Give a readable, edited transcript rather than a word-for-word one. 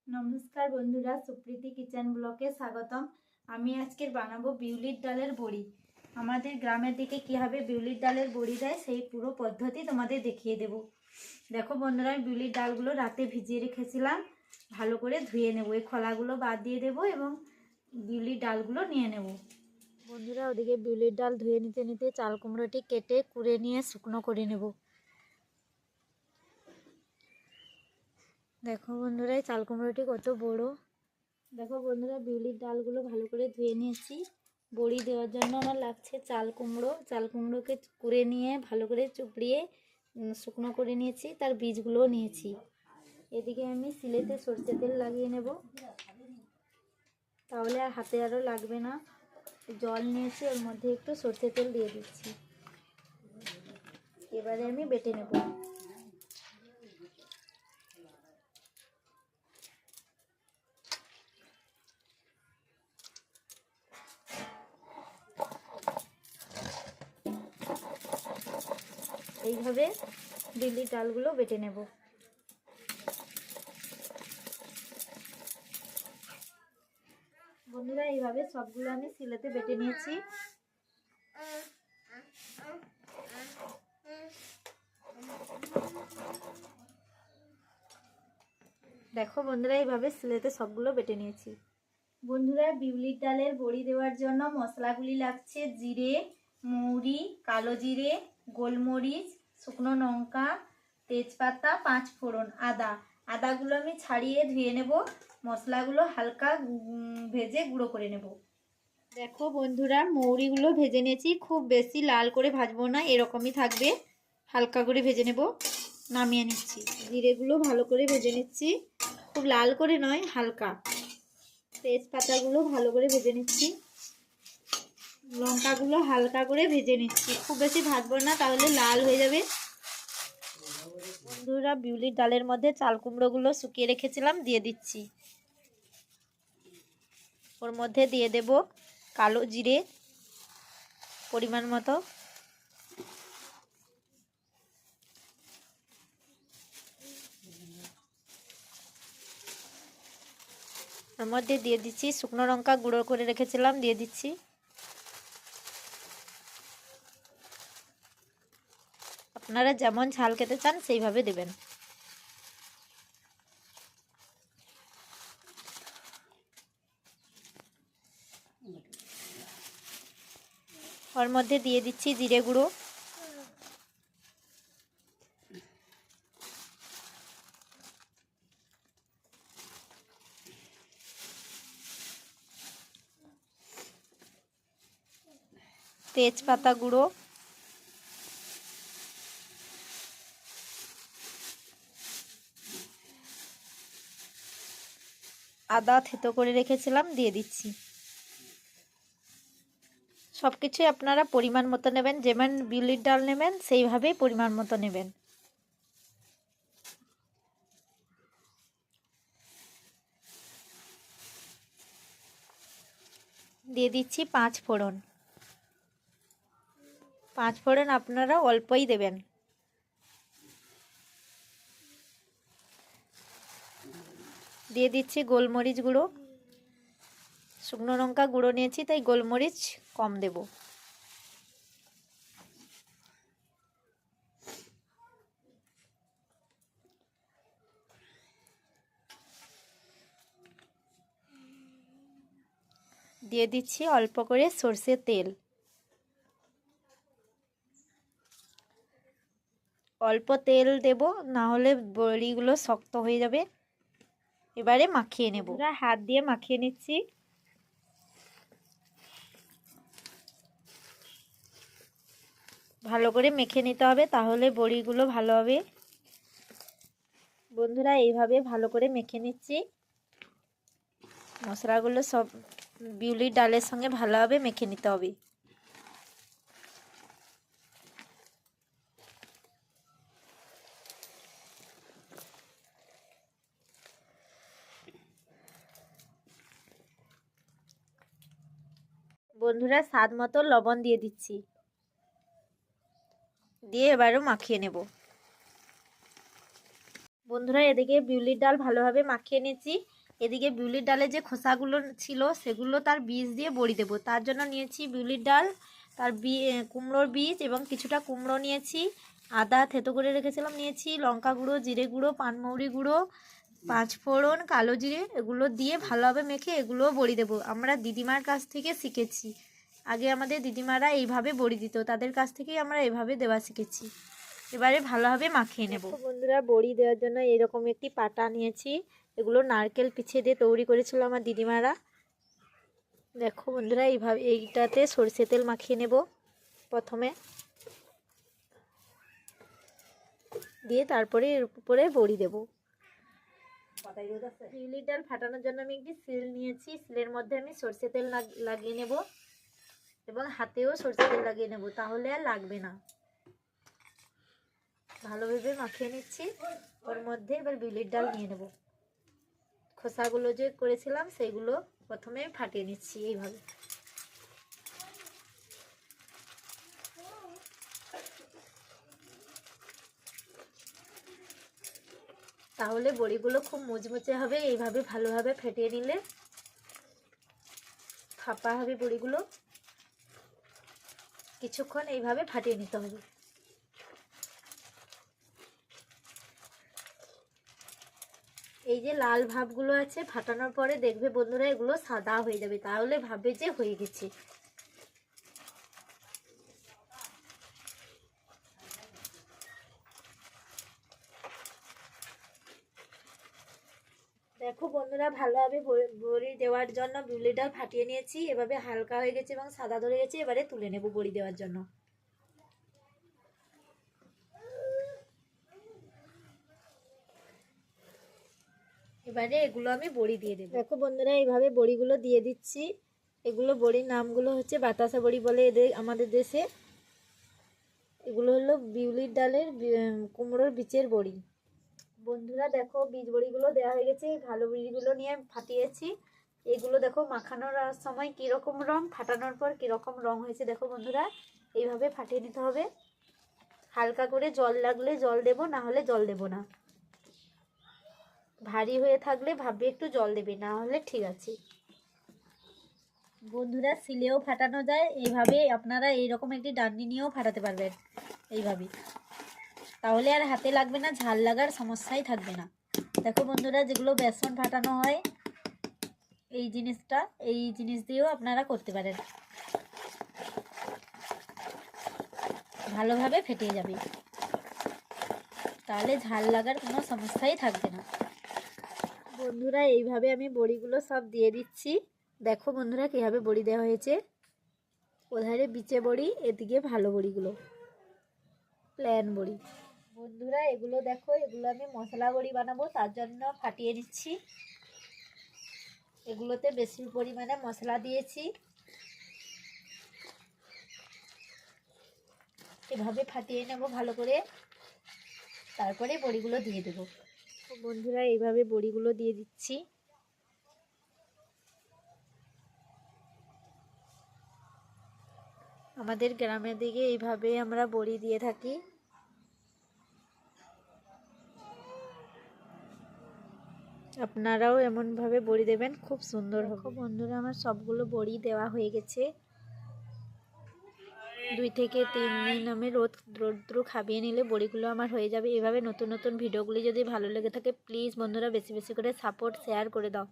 নমস্কার বন্ধুরা, সুপ্রীতি কিচেন ব্লকে স্বাগতম। আমি আজকে বানাবো বিউলির ডালের বড়ি। আমাদের গ্রামের দিকে কীভাবে বিউলির ডালের বড়ি দেয় সেই পুরো পদ্ধতি তোমাদের দেখিয়ে দেব। দেখো বন্ধুরা, আমি বিউলির ডালগুলো রাতে ভিজিয়ে রেখেছিলাম, ভালো করে ধুয়ে নেব। এই খোলাগুলো বাদ দিয়ে দেব এবং বিউলির ডালগুলো নিয়ে নেব। বন্ধুরা, ওদিকে বিউলির ডাল ধুয়ে নিতে নিতে চাল কুমড়োটি কেটে কুড়ে নিয়ে শুকনো করে নেব। দেখো বন্ধুরা, এই চাল কুমড়োটি কত বড়। দেখো বন্ধুরা, বিউলির ডালগুলো ভালো করে ধুয়ে নিয়েছি। বড়ি দেওয়ার জন্য আমার লাগছে চাল কুমড়ো। চাল কুমড়োকে কুড়ে নিয়ে ভালো করে চুপড়িয়ে শুকনো করে নিয়েছি, তার বীজগুলোও নিয়েছি। এদিকে আমি সিলেতে সরষে তেল লাগিয়ে নেব, তাহলে আর হাতে আরও লাগবে না। জল নিয়েছি, ওর মধ্যে একটু সরষে তেল দিয়ে দিচ্ছি। এবারে আমি বেটে নেব। এইভাবে বিউলির ডালগুলো বেটে নেব। বন্ধুরা, এইভাবে সবগুলো আমি সিলেতে বেটে নিয়েছি। দেখো বন্ধুরা, এইভাবে সিলেতে সবগুলো বেটে নিয়েছি। বন্ধুরা, বিউলির ডালের বড়ি দেওয়ার জন্য মশলাগুলি লাগছে: জিরে, মৌরি, কালো জিরে, গোলমরিচ, শুকনো লঙ্কা, তেজপাতা, 5 ফোড়ন, আদাগুলো আমি ছাড়িয়ে ধুয়ে নেব। মশলাগুলো হালকা ভেজে গুঁড়ো করে নেব। দেখো বন্ধুরা, মৌরিগুলো ভেজে নিয়েছি। খুব বেশি লাল করে ভাজবো না, এরকমই থাকবে, হালকা করে ভেজে নেব। নামিয়ে নিচ্ছি। জিরেগুলো ভালো করে ভেজে নিচ্ছি, খুব লাল করে নয়, হালকা। তেজপাতাগুলো ভালো করে ভেজে নিচ্ছি। লঙ্কাগুলো হালকা করে ভেজে নিচ্ছি, খুব বেশি ভাজবো না, তাহলে লাল হয়ে যাবে। বন্ধুরা, বিউলির ডালের মধ্যে চাল কুমড়োগুলো শুকিয়ে রেখেছিলাম, দিয়ে দিচ্ছি। ওর মধ্যে দিয়ে দেব কালো জিরে পরিমাণ মতো, ওর মধ্যে দিয়ে দিচ্ছি শুকনো লঙ্কা গুঁড়ো করে রেখেছিলাম, দিয়ে দিচ্ছি। আপনারা যেমন ঝাল খেতে চান সেইভাবে দেবেন। ওর মধ্যে দিয়ে দিচ্ছি জিরে গুঁড়ো, তেজপাতা গুঁড়ো, আদা থেতো করে রেখেছিলাম, দিয়ে দিচ্ছি। সব কিছুই আপনারা পরিমাণ মতো নেবেন, যেমন বিউলির ডাল নেবেন সেইভাবেই পরিমাণ মতো নেবেন। দিয়ে দিচ্ছি 5 ফোড়ন। 5 ফোড়ন আপনারা অল্পই দেবেন। দিয়ে দিচ্ছি গোলমরিচ গুঁড়ো। শুকনো লঙ্কা গুঁড়ো নিয়েছি, তাই গোলমরিচ কম দেব। দিয়ে দিচ্ছি অল্প করে সরষের তেল। অল্প তেল দেব, না হলে বড়িগুলো শক্ত হয়ে যাবে। এবারে মাখিয়ে নেব। হাত দিয়ে মাখিয়ে নিচ্ছি। ভালো করে মেখে নিতে হবে, তাহলে বড়িগুলো ভালো হবে। বন্ধুরা, এইভাবে ভালো করে মেখে নিচ্ছি। মশলাগুলো সব বিউলির ডালের সঙ্গে ভালোভাবে মেখে নিতে হবে। বন্ধুরা, স্বাদ মতো লবণ দিয়ে দিচ্ছি, দিয়ে এবারও মাখিয়ে নেব। বন্ধুরা এদিকে বিউলির ডাল ভালোভাবে মাখিয়ে নিয়েছি। এদিকে বিউলির ডালে যে খোসাগুলো ছিল সেগুলো তার বীজ দিয়ে বড়ি দেবো। তার জন্য নিয়েছি বিউলির ডাল, তার কুমড়োর বীজ এবং কিছুটা কুমড়ো নিয়েছি, আদা থেতো করে রেখেছিলাম নিয়েছি, লঙ্কা গুঁড়ো, জিরে গুঁড়ো, পানমৌরি গুঁড়ো, পাঁচফোড়ন, কালো জিরে, এগুলো দিয়ে ভালোভাবে মেখে এগুলোও বড়ি দেবো। আমরা দিদিমার কাছ থেকে শিখেছি। আগে আমাদের দিদিমারা এইভাবে বড়ি দিত, তাদের কাছ থেকেই আমরা এভাবে দেওয়া শিখেছি। এবারে ভালোভাবে মাখিয়ে নেব। বন্ধুরা বড়ি দেওয়ার জন্য এরকম একটি পাটা নিয়েছি। এগুলো নারকেল পিছিয়ে দিয়ে তৈরি করেছিল আমার দিদিমারা। দেখো বন্ধুরা এইভাবে এইটাতে সরষে তেল মাখিয়ে নেব প্রথমে, দিয়ে তারপরে এর উপরে বড়ি দেব। বিউলির ডাল ফাটানোর জন্য আমি একটি সিল নিয়েছি। সিলের মধ্যে আমি সরষে তেল লাগিয়ে নেব এবং হাতেও সরষে তেল লাগিয়ে নেব, তাহলে আর লাগবে না। ভালোভাবে মাখিয়ে নিচ্ছি। ওর মধ্যে এবার বিউলির ডাল নিয়ে নেব। খোসাগুলো যে করেছিলাম সেইগুলো প্রথমে ফাটিয়ে নিচ্ছি এইভাবে। তাহলে বড়িগুলো খুব মুচমুচে হবে। এইভাবে ভালোভাবে ফেটিয়ে নিলে ফাঁপা হবে বড়িগুলো। কিছুক্ষণ এইভাবে ফাটিয়ে নিতে হবে। এই যে লাল ভাবগুলো আছে ফাটানোর পরে দেখবে বন্ধুরা এগুলো সাদা হয়ে যাবে, তাহলে ভাবে যে হয়ে গেছে। দেখো বন্ধুরা ভালোভাবে বড়ি দেওয়ার জন্য বিউলি ডাল ফাটিয়ে নিয়েছি। এভাবে হালকা হয়ে গেছে এবং সাদা ধরে গেছে। এবারে তুলে নেব বড়ি দেওয়ার জন্য। এবারে এগুলো আমি বড়ি দিয়ে দেবো। দেখো বন্ধুরা এইভাবে বড়িগুলো দিয়ে দিচ্ছি। এগুলো বড়ির নামগুলো হচ্ছে বাতাসা বড়ি বলে এদের আমাদের দেশে। এগুলো হলো বিউলির ডালের কুমড়োর বীজের বড়ি। বন্ধুরা দেখো বীজ বড়িগুলো দেওয়া হয়ে গেছে। ভালো বড়িগুলো নিয়ে ফাটিয়েছি। এগুলো দেখো মাখানোর সময় কীরকম রং, ফাটানোর পর কীরকম রং হয়েছে দেখো বন্ধুরা। এইভাবে ফাটিয়ে নিতে হবে। হালকা করে জল লাগলে জল দেব, না হলে জল দেব না। ভারী হয়ে থাকলে ভাববে একটু জল দেবে, না হলে ঠিক আছে। বন্ধুরা সিলেও ফাটানো যায়। এইভাবে আপনারা এইরকম একটি ডান্ডি নিয়েও ফাটাতে পারবেন এইভাবে, তাহলে আর হাতে লাগবে না, ঝাল লাগার সমস্যাই থাকবে না। দেখো বন্ধুরা যেগুলো বেসন ফাটানো হয় এই জিনিস দিয়েও আপনারা করতে পারেন। ভালোভাবে ফেটে যাবে, তাহলে ঝাল লাগার কোনো সমস্যাই থাকবে না। বন্ধুরা এইভাবে আমি বড়িগুলো সব দিয়ে দিচ্ছি। দেখো বন্ধুরা কীভাবে বড়ি দেওয়া হয়েছে। ওধারে বিচে বড়ি, এদিকে ভালো বড়িগুলো প্ল্যান বড়ি। বন্ধুরা এগুলো দেখো, এগুলো আমি মশলা বড়ি বানাবো, তার জন্য ফাটিয়ে নিচ্ছি। এগুলোতে বেশি পরিমাণে মশলা দিয়েছি। এভাবে ফাটিয়ে নেব ভালো করে, তারপরে বড়িগুলো দিয়ে দেবো। বন্ধুরা এইভাবে বড়িগুলো দিয়ে দিচ্ছি। আমাদের গ্রামের দিকে এইভাবে আমরা বড়ি দিয়ে থাকি। আপনারাও এমনভাবে বড়ি দেবেন, খুব সুন্দর হবে। বন্ধুরা আমার সবগুলো বড়ি দেওয়া হয়ে গেছে। 2 থেকে 3 দিন আমি রৌদ্র খাবিয়ে নিলে বড়িগুলো আমার হয়ে যাবে। এভাবে নতুন নতুন ভিডিওগুলি যদি ভালো লেগে থাকে প্লিজ বন্ধুরা বেশি বেশি করে সাপোর্ট শেয়ার করে দাও।